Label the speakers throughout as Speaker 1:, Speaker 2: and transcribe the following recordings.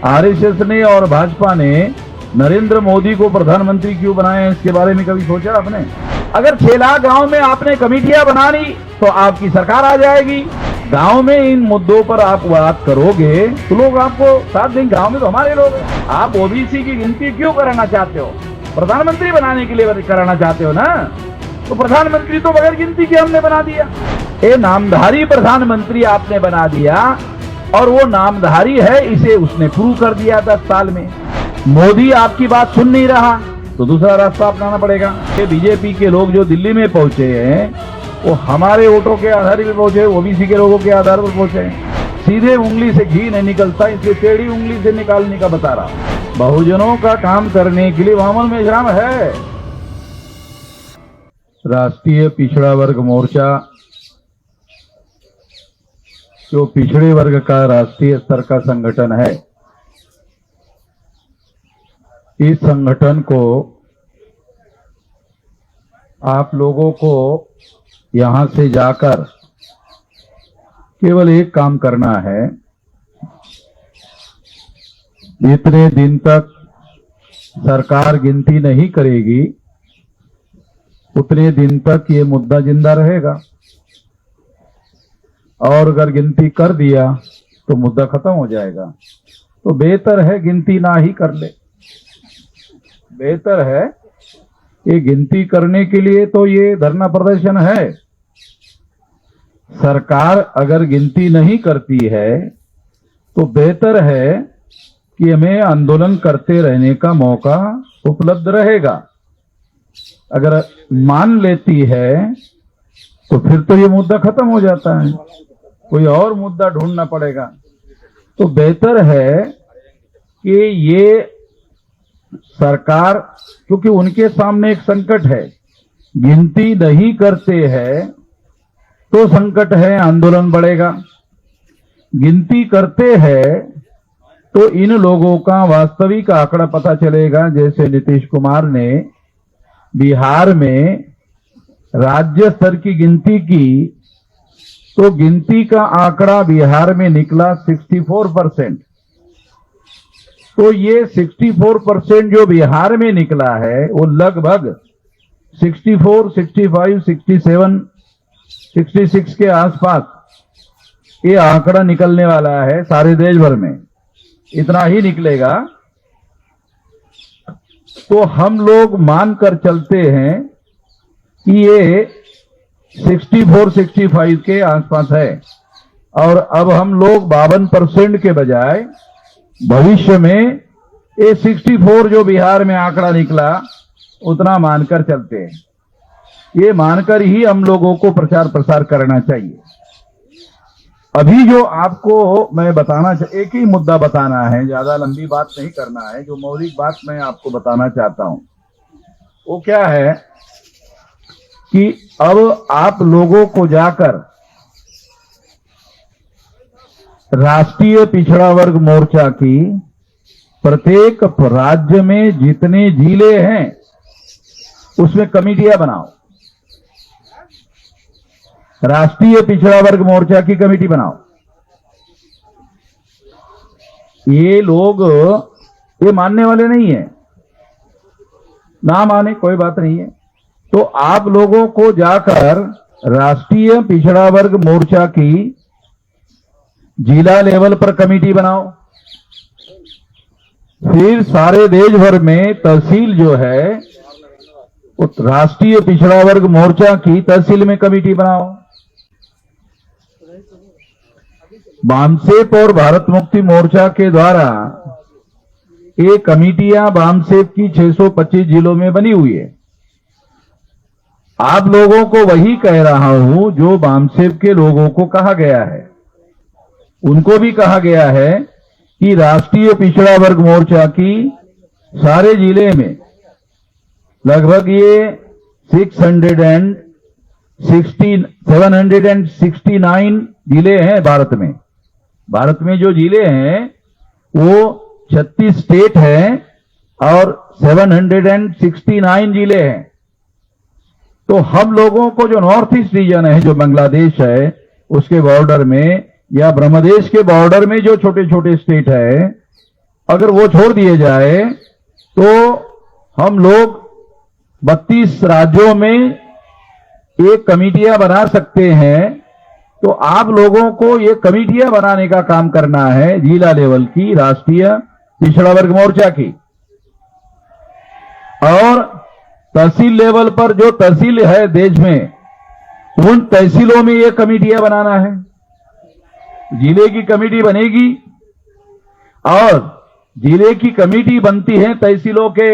Speaker 1: RSS ने और भाजपा ने नरेंद्र मोदी को प्रधानमंत्री क्यों बनाया, इसके बारे में कभी सोचा आपने? अगर 6 लाख गांव में आपने कमेटियां बना ली तो आपकी सरकार आ जाएगी। गांव में इन मुद्दों पर आप बात करोगे तो लोग आपको साथ देंगे। गांव में तो हमारे लोग हैं। आप ओबीसी की गिनती क्यों कराना चाहते हो? प्रधानमंत्री बनाने के लिए कराना चाहते हो ना? तो प्रधानमंत्री तो बगैर गिनती के हमने बना दिया। ये नामधारी प्रधानमंत्री आपने बना दिया, और वो नामधारी है, इसे उसने प्रूव कर दिया 10 साल में। मोदी आपकी बात सुन नहीं रहा तो दूसरा रास्ता अपनाना पड़ेगा। ये बीजेपी के लोग जो दिल्ली में पहुंचे हैं वो हमारे वोटों के आधार पर पहुंचे, ओबीसी के लोगों के आधार पर पहुंचे। सीधे उंगली से घी नहीं निकलता, इसलिए टेढ़ी उंगली से निकालने का बता रहा। बहुजनों का काम करने के लिए वामन मेश्राम है। राष्ट्रीय पिछड़ा वर्ग मोर्चा जो पिछड़े वर्ग का राष्ट्रीय स्तर का संगठन है, इस संगठन को आप लोगों को यहां से जाकर केवल एक काम करना है। जितने दिन तक सरकार गिनती नहीं करेगी उतने दिन तक ये मुद्दा जिंदा रहेगा, और अगर गिनती कर दिया तो मुद्दा खत्म हो जाएगा। तो बेहतर है गिनती ना ही कर ले। बेहतर है ये गिनती करने के लिए तो ये धरना प्रदर्शन है। सरकार अगर गिनती नहीं करती है तो बेहतर है कि हमें आंदोलन करते रहने का मौका उपलब्ध रहेगा। अगर मान लेती है तो फिर तो ये मुद्दा खत्म हो जाता है, कोई और मुद्दा ढूंढना पड़ेगा। तो बेहतर है कि ये सरकार, क्योंकि उनके सामने एक संकट है, गिनती नहीं करते हैं तो संकट है, आंदोलन बढ़ेगा। गिनती करते हैं तो इन लोगों का वास्तविक आंकड़ा पता चलेगा। जैसे नीतीश कुमार ने बिहार में राज्य स्तर की गिनती की तो गिनती का आंकड़ा बिहार में निकला 64%। तो ये 64% जो बिहार में निकला है वो लगभग 64, 65, 67, 66 के आसपास ये आंकड़ा निकलने वाला है। सारे देश भर में इतना ही निकलेगा। तो हम लोग मानकर चलते हैं कि ये 64, 65 के आसपास है, और अब हम लोग 52% के बजाय भविष्य में ये 64 जो बिहार में आंकड़ा निकला उतना मानकर चलते हैं। ये मानकर ही हम लोगों को प्रचार प्रसार करना चाहिए। अभी जो आपको मैं बताना एक ही मुद्दा बताना है, ज्यादा लंबी बात नहीं करना है। जो मौलिक बात मैं आपको बताना चाहता हूं वो क्या है कि अब आप लोगों को जाकर राष्ट्रीय पिछड़ा वर्ग मोर्चा की प्रत्येक राज्य में जितने जिले हैं उसमें कमेटियां बनाओ। राष्ट्रीय पिछड़ा वर्ग मोर्चा की कमेटी बनाओ। ये लोग ये मानने वाले नहीं है, ना माने कोई बात नहीं है। तो आप लोगों को जाकर राष्ट्रीय पिछड़ा वर्ग मोर्चा की जिला लेवल पर कमेटी बनाओ। फिर सारे देश भर में तहसील जो है वो राष्ट्रीय पिछड़ा वर्ग मोर्चा की तहसील में कमेटी बनाओ। बामसेप और भारत मुक्ति मोर्चा के द्वारा ये कमेटियां बामसेप की 625 जिलों में बनी हुई है। आप लोगों को वही कह रहा हूं जो बामसेप के लोगों को कहा गया है। उनको भी कहा गया है कि राष्ट्रीय पिछड़ा वर्ग मोर्चा की सारे जिले में लगभग ये 769 जिले हैं भारत में। भारत में जो जिले हैं वो 36 स्टेट हैं और 769 जिले हैं। तो हम लोगों को जो नॉर्थ ईस्ट रीजन है, जो बांग्लादेश है उसके बॉर्डर में, या ब्रह्मदेश के बॉर्डर में जो छोटे छोटे स्टेट है, अगर वो छोड़ दिए जाए तो हम लोग 32 राज्यों में एक कमेटियां बना सकते हैं। तो आप लोगों को ये कमेटियां बनाने का काम करना है, जिला लेवल की, राष्ट्रीय पिछड़ा वर्ग मोर्चा की, और तहसील लेवल पर जो तहसील है देश में, उन तहसीलों में ये कमेटियां बनाना है। जिले की कमेटी बनेगी और जिले की कमेटी बनती है तहसीलों के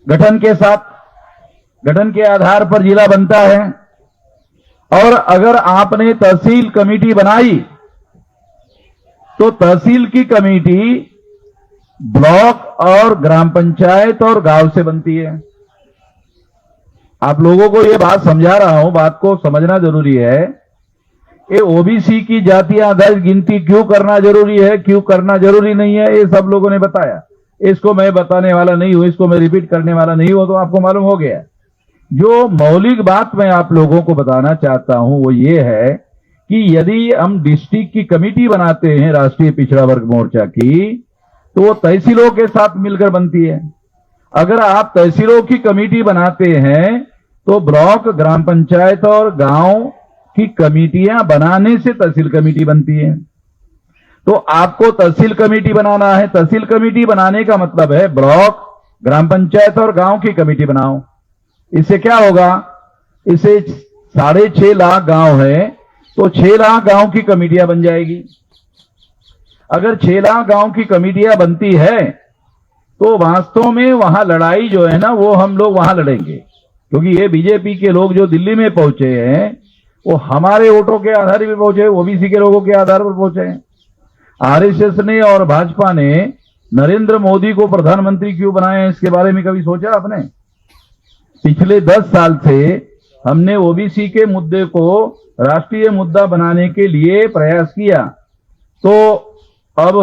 Speaker 1: गठन के साथ, गठन के आधार पर जिला बनता है। और अगर आपने तहसील कमेटी बनाई तो तहसील की कमेटी ब्लॉक और ग्राम पंचायत और गांव से बनती है। आप लोगों को यह बात समझा रहा हूं, बात को समझना जरूरी है। ये ओबीसी की जातीय आधारित गिनती क्यों करना जरूरी है, क्यों करना जरूरी नहीं है, ये सब लोगों ने बताया। इसको मैं बताने वाला नहीं हूं, इसको मैं रिपीट करने वाला नहीं हूं, तो आपको मालूम हो गया। जो मौलिक बात मैं आप लोगों को बताना चाहता हूं वो ये है कि यदि हम डिस्ट्रिक्ट की कमेटी बनाते हैं राष्ट्रीय पिछड़ा वर्ग मोर्चा की, तो वो तहसीलों के साथ मिलकर बनती है। अगर आप तहसीलों की कमेटी बनाते हैं तो ब्लॉक, ग्राम पंचायत और गांव की कमेटियां बनाने से तहसील कमेटी बनती है। तो आपको तहसील कमेटी बनाना है। तहसील कमेटी बनाने का मतलब है ब्लॉक, ग्राम पंचायत और गांव की कमेटी बनाओ। इससे क्या होगा, इससे 6.5 लाख गांव है तो 6 लाख गांव की कमेटियां बन जाएगी। अगर 6 लाख गांव की कमेटियां बनती है तो वास्तव में वहां लड़ाई जो है ना वो हम लोग वहां लड़ेंगे, क्योंकि ये बीजेपी के लोग जो दिल्ली में पहुंचे हैं वो हमारे वोटों के आधार पर पहुंचे, ओबीसी के लोगों के आधार पर पहुंचे हैं। आरएसएस ने और भाजपा ने नरेंद्र मोदी को प्रधानमंत्री क्यों बनाया है, इसके बारे में कभी सोचा आपने? पिछले 10 साल से हमने ओबीसी के मुद्दे को राष्ट्रीय मुद्दा बनाने के लिए प्रयास किया। तो अब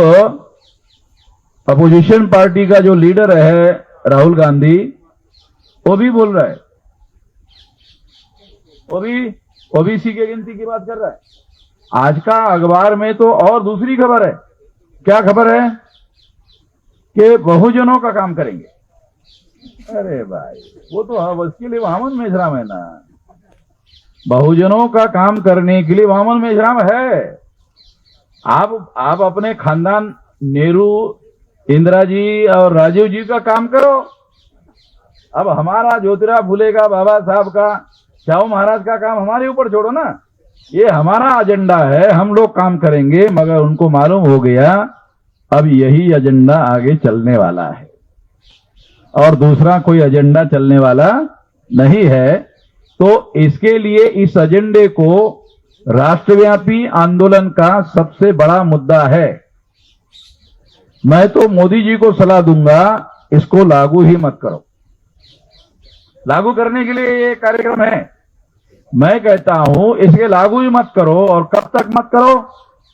Speaker 1: अपोजिशन पार्टी का जो लीडर है राहुल गांधी, वो भी बोल रहा है, वो भी ओबीसी की गिनती की बात कर रहा है। आज का अखबार में तो और दूसरी खबर है। क्या खबर है? कि बहुजनों का काम करेंगे। अरे भाई, वो तो उसके लिए वामन मेश्राम है ना। बहुजनों का काम करने के लिए वामन मेश्राम है। आप अपने खानदान नेहरू, इंदिरा जी और राजीव जी का काम करो। अब हमारा ज्योतिराव फुले का, बाबा साहब का, शाहू महाराज का काम हमारे ऊपर छोड़ो ना। ये हमारा एजेंडा है, हम लोग काम करेंगे। मगर उनको मालूम हो गया अब यही एजेंडा आगे चलने वाला है और दूसरा कोई एजेंडा चलने वाला नहीं है। तो इसके लिए इस एजेंडे को राष्ट्रव्यापी आंदोलन का सबसे बड़ा मुद्दा है। मैं तो मोदी जी को सलाह दूंगा, इसको लागू ही मत करो। लागू करने के लिए ये कार्यक्रम है। मैं कहता हूं इसके लागू ही मत करो। और कब तक मत करो?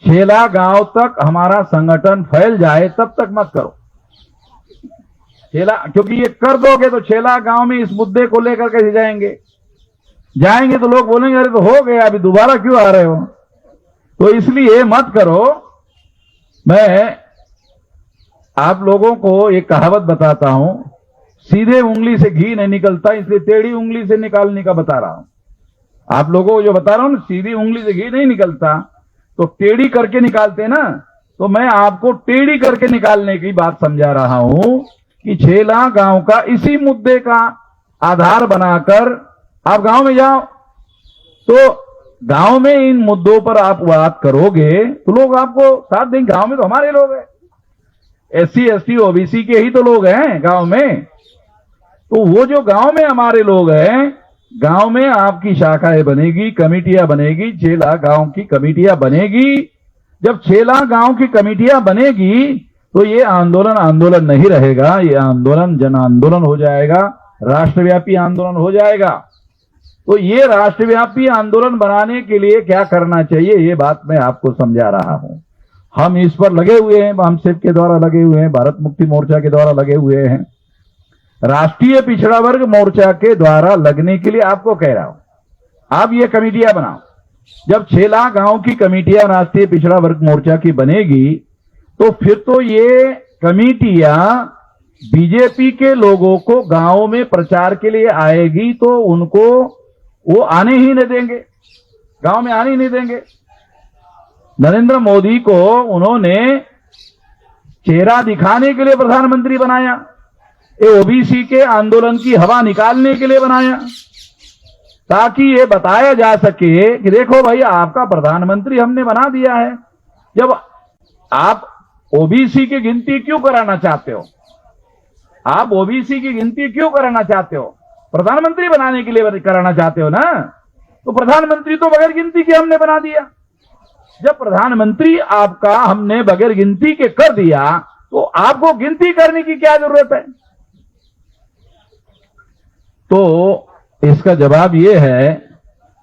Speaker 1: 6 लाख गांव तक हमारा संगठन फैल जाए तब तक मत करो। 6 लाख, क्योंकि ये कर दोगे तो 6 लाख गांव में इस मुद्दे को लेकर कैसे जाएंगे तो लोग बोलेंगे अरे तो हो गया, अभी दोबारा क्यों आ रहे हो? तो इसलिए मत करो। मैं आप लोगों को एक कहावत बताता हूं, सीधे उंगली से घी नहीं निकलता, इसलिए टेढ़ी उंगली से निकालने का बता रहा हूं। आप लोगों को जो बता रहा हूं ना, सीधी उंगली से घी नहीं निकलता तो टेढ़ी करके निकालते ना। तो मैं आपको टेढ़ी करके निकालने की बात समझा रहा हूं कि 6 लाख गांव का इसी मुद्दे का आधार बनाकर आप गांव में जाओ। तो गांव में इन मुद्दों पर आप बात करोगे तो लोग आपको साथ देंगे। गांव में तो हमारे लोग हैं, एससी एसटी ओबीसी के ही तो लोग हैं गांव में। तो वो जो गांव में हमारे लोग हैं, गांव में आपकी शाखाएं बनेगी, कमेटियां बनेगी, 6 लाख गांव की कमेटियां बनेगी। जब 6 लाख गांव की कमेटियां बनेगी तो ये आंदोलन नहीं रहेगा, ये आंदोलन जन आंदोलन हो जाएगा, राष्ट्रव्यापी आंदोलन हो जाएगा। तो ये राष्ट्रव्यापी आंदोलन बनाने के लिए क्या करना चाहिए, ये बात मैं आपको समझा रहा हूं। हम इस पर लगे हुए हैं, हमसेप के द्वारा लगे हुए हैं, भारत मुक्ति मोर्चा के द्वारा लगे हुए हैं, राष्ट्रीय पिछड़ा वर्ग मोर्चा के द्वारा लगने के लिए आपको कह रहा हूं। आप ये कमेटियां बनाओ। जब 6 लाख गांव की कमेटियां राष्ट्रीय पिछड़ा वर्ग मोर्चा की बनेगी तो फिर तो ये कमेटियां बीजेपी के लोगों को गांव में प्रचार के लिए आएगी तो उनको वो आने ही नहीं देंगे, गांव में आने ही नहीं देंगे। नरेंद्र मोदी को उन्होंने चेहरा दिखाने के लिए प्रधानमंत्री बनाया, ये ओबीसी के आंदोलन की हवा निकालने के लिए बनाया, ताकि ये बताया जा सके कि देखो भाई आपका प्रधानमंत्री हमने बना दिया है। जब आप ओबीसी की गिनती क्यों कराना चाहते हो, आप ओबीसी की गिनती क्यों कराना चाहते हो, प्रधानमंत्री बनाने के लिए कराना चाहते हो ना, तो प्रधानमंत्री तो बगैर गिनती के हमने बना दिया। जब प्रधानमंत्री आपका हमने बगैर गिनती के कर दिया तो आपको गिनती करने की क्या जरूरत है। तो इसका जवाब यह है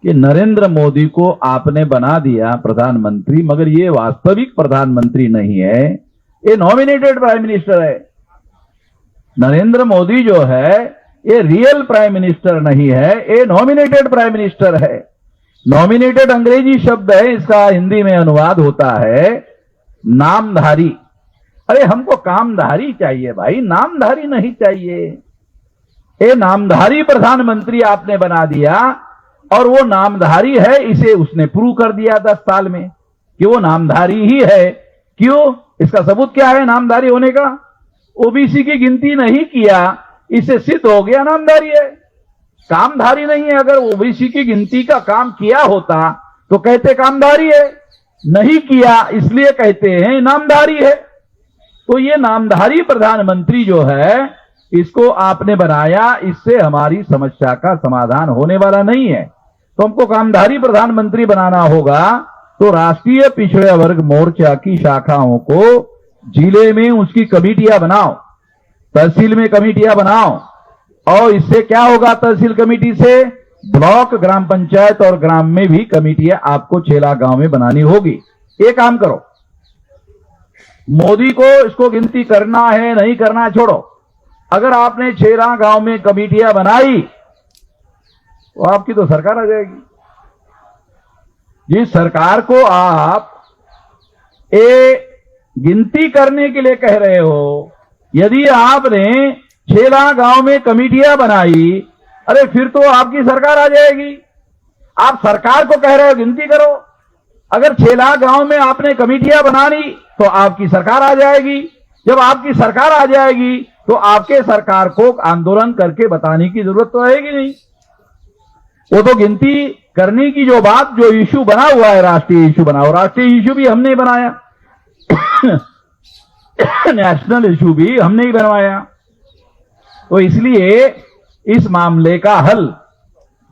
Speaker 1: कि नरेंद्र मोदी को आपने बना दिया प्रधानमंत्री, मगर ये वास्तविक प्रधानमंत्री नहीं है, ये नॉमिनेटेड प्राइम मिनिस्टर है। नरेंद्र मोदी जो है ये रियल प्राइम मिनिस्टर नहीं है, ये नॉमिनेटेड प्राइम मिनिस्टर है। नॉमिनेटेड अंग्रेजी शब्द है, इसका हिंदी में अनुवाद होता है नामधारी। अरे हमको कामधारी चाहिए भाई, नामधारी नहीं चाहिए। ये नामधारी प्रधानमंत्री आपने बना दिया और वो नामधारी है, इसे उसने प्रूव कर दिया 10 साल में कि वो नामधारी ही है। क्यों? इसका सबूत क्या है नामधारी होने का? ओबीसी की गिनती नहीं किया, इसे सिद्ध हो गया नामधारी है, कामधारी नहीं है। अगर ओबीसी की गिनती का काम किया होता तो कहते कामधारी है, नहीं किया इसलिए कहते हैं नामधारी है। तो ये नामधारी प्रधानमंत्री जो है इसको आपने बनाया, इससे हमारी समस्या का समाधान होने वाला नहीं है। तो हमको कामधारी प्रधानमंत्री बनाना होगा तो राष्ट्रीय पिछड़े वर्ग मोर्चा की शाखाओं को जिले में उसकी कमेटियां बनाओ, तहसील में कमेटियां बनाओ, और इससे क्या होगा, तहसील कमेटी से ब्लॉक, ग्राम पंचायत और ग्राम में भी कमेटियां आपको 6 लाख गांव में बनानी होगी। ये काम करो। मोदी को इसको गिनती करना है नहीं करना है छोड़ो। अगर आपने 6 लाख गांव में कमेटियां बनाई तो आपकी तो सरकार आ जाएगी। जिस सरकार को आप गिनती करने के लिए कह रहे हो, यदि आपने 6 लाख गांव में कमेटियां बनाई, अरे फिर तो आपकी सरकार आ जाएगी। आप सरकार को कह रहे हो गिनती करो। अगर 6 लाख गांव में आपने कमेटियां बनानी तो आपकी सरकार आ जाएगी। जब आपकी सरकार आ जाएगी तो आपके सरकार को आंदोलन करके बताने की जरूरत तो रहेगी नहीं। वो तो गिनती करने की जो बात, जो इश्यू बना हुआ है, राष्ट्रीय इश्यू बनाओ। राष्ट्रीय इश्यू भी हमने बनाया, नेशनल इश्यू भी हमने ही बनवाया। तो इसलिए इस मामले का हल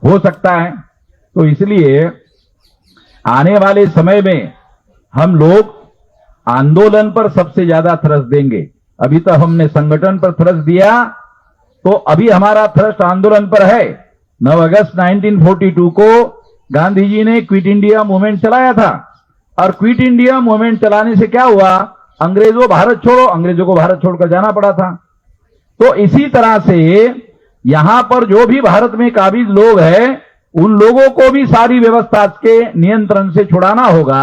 Speaker 1: हो सकता है। तो इसलिए आने वाले समय में हम लोग आंदोलन पर सबसे ज्यादा थ्रस्ट देंगे। अभी तक हमने संगठन पर थ्रस्ट दिया, तो अभी हमारा थ्रस्ट आंदोलन पर है। 9 अगस्त 1942 को गांधी जी ने क्विट इंडिया मूवमेंट चलाया था, और क्विट इंडिया मूवमेंट चलाने से क्या हुआ, अंग्रेजों भारत छोड़ो, अंग्रेजों को भारत छोड़कर जाना पड़ा था। तो इसी तरह से यहां पर जो भी भारत में काबिज लोग हैं, उन लोगों को भी सारी व्यवस्था के नियंत्रण से छुड़ाना होगा,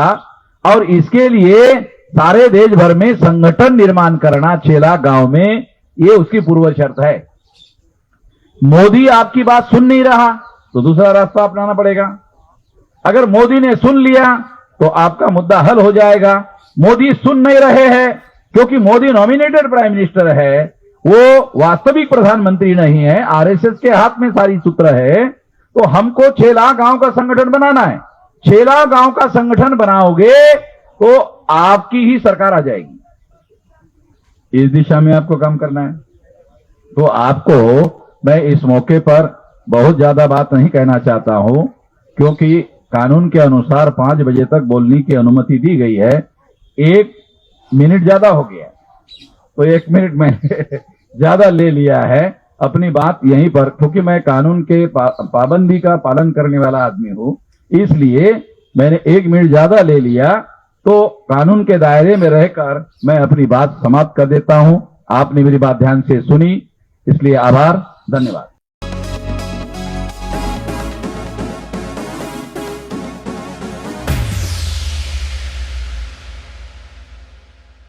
Speaker 1: और इसके लिए सारे देश भर में संगठन निर्माण करना 6 लाख गांव में, ये उसकी पूर्व शर्त है। मोदी आपकी बात सुन नहीं रहा तो दूसरा रास्ता अपनाना पड़ेगा। अगर मोदी ने सुन लिया तो आपका मुद्दा हल हो जाएगा। मोदी सुन नहीं रहे हैं क्योंकि मोदी नॉमिनेटेड प्राइम मिनिस्टर है, वो वास्तविक प्रधानमंत्री नहीं है, आरएसएस के हाथ में सारी सूत्र है। तो हमको 6 लाख गांव का संगठन बनाना है। 6 लाख गांव का संगठन बनाओगे तो आपकी ही सरकार आ जाएगी। इस दिशा में आपको काम करना है। तो आपको मैं इस मौके पर बहुत ज्यादा बात नहीं कहना चाहता हूं, क्योंकि कानून के अनुसार 5 बजे तक बोलने की अनुमति दी गई है। 1 मिनट ज्यादा हो गया, तो 1 मिनट मैंने ज्यादा ले लिया है अपनी बात यहीं पर, क्योंकि मैं कानून के पाबंदी का पालन करने वाला आदमी हूं, इसलिए मैंने 1 मिनट ज्यादा ले लिया। तो कानून के दायरे में रहकर मैं अपनी बात समाप्त कर देता हूं। आपने मेरी बात ध्यान से सुनी, इसलिए आभार, धन्यवाद।